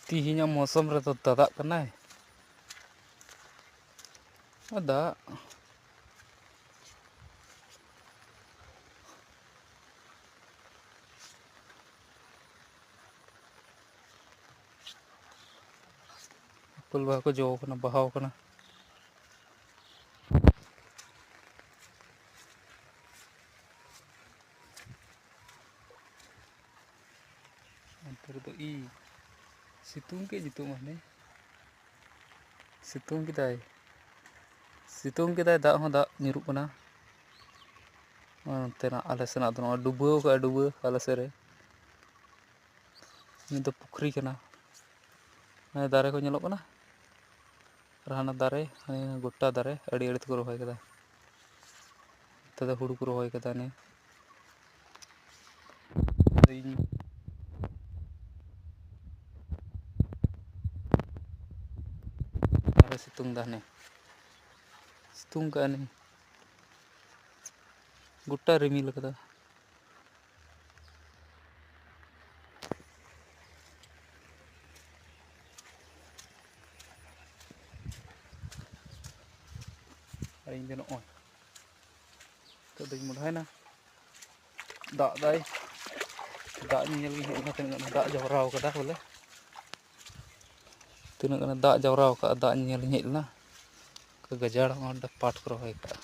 ᱛᱤᱦᱤᱧᱟᱜ ᱢौसम ᱨᱮᱫᱚ ᱫᱟᱫᱟᱜ ᱠᱟᱱᱟᱭ ᱫᱟᱜ ᱩᱯᱟᱹᱞ ᱵᱟᱦᱟ ᱠᱚ ᱡᱚ ᱠᱟᱱᱟ, ᱵᱟᱦᱟᱣ ᱠᱟᱱᱟ। ᱚᱱᱛᱮ ᱨᱮᱫᱚ ᱥᱤᱛᱩᱝ ᱠᱮᱫ ᱱᱤᱛᱚᱜ ᱢᱟᱱᱮ ᱥᱤᱛᱩᱝ ᱠᱮᱫᱟᱭ ᱫᱟᱜ ᱦᱚᱸ ᱫᱟᱜ ᱧᱩᱨᱩᱜ ᱠᱟᱱᱟ। ᱚᱱᱛᱮᱱᱟᱜ ᱟᱞᱮ ᱥᱮᱱᱟᱜ ᱫᱚ ᱱᱚᱜᱼᱚᱭ ᱰᱩᱵᱟᱹᱣ ᱠᱟᱜᱼᱟᱭ ᱰᱩᱵᱟᱹ ᱟᱞᱮ ᱥᱮᱫ ᱨᱮ। ᱱᱤᱭᱟᱹ ᱫᱚ ᱯᱩᱠᱷᱨᱤ ᱠᱟᱱᱟ। ᱫᱟᱨᱮ ᱠᱚ ᱧᱮᱞᱚᱜ ᱠᱟᱱᱟ ᱟᱨ ᱦᱟᱱᱟ ᱫᱟᱨᱮ ᱜᱚᱴᱟ ᱫᱟᱨᱮ ᱟᱹᱰᱤ ᱟᱲᱮ ᱛᱮᱠᱚ ᱨᱚᱦᱚᱭ ᱠᱟᱫᱟ। ᱱᱚᱛᱮ ᱫᱚ ᱦᱩᱲᱩ ᱠᱚ ᱨᱚᱦᱚᱭ ᱠᱟᱫᱟ ᱱᱤᱭᱟᱹ ᱤᱧ ᱟᱨᱮ ᱥᱤᱛᱩᱝ ᱫᱟ ᱦᱟᱱᱮ ᱥᱤᱛᱩᱝ ᱠᱟᱜᱼᱟᱭ ᱱᱤ ᱜᱚᱴᱟ ᱨᱤᱢᱤᱞ ᱠᱟᱫᱟ। ᱟᱨ ᱤᱧ ᱫᱚ ᱱᱚᱜᱼᱚᱭ ᱱᱤᱛᱚᱜ ᱫᱚᱧ ᱢᱚᱦᱰᱟᱭᱱᱟ ᱫᱟᱜ ᱫᱟᱭ ᱫᱟᱜ ᱧᱮᱧᱮᱞ ᱜᱤᱧ ᱦᱮᱡ ᱮᱱᱟ ᱛᱤᱱᱟᱹᱜ ᱜᱟᱱᱮ ᱫᱟᱜ ᱡᱟᱣᱨᱟᱣ ᱠᱟᱫᱟ ᱵᱚᱞᱮ ᱛᱤᱱᱟᱹᱜ ᱜᱟᱱᱮ ᱫᱟᱜ ᱡᱟᱣᱨᱟᱣ ᱠᱟᱜᱼᱟ ᱫᱟᱜ ᱧᱮᱧᱮᱞᱤᱧ ᱦᱮᱡ ᱞᱮᱱᱟ ᱜᱟᱡᱟᱲ ᱯᱟᱴ ᱠᱚ ᱨᱚᱦᱚᱭ ᱠᱟᱜᱼᱟ।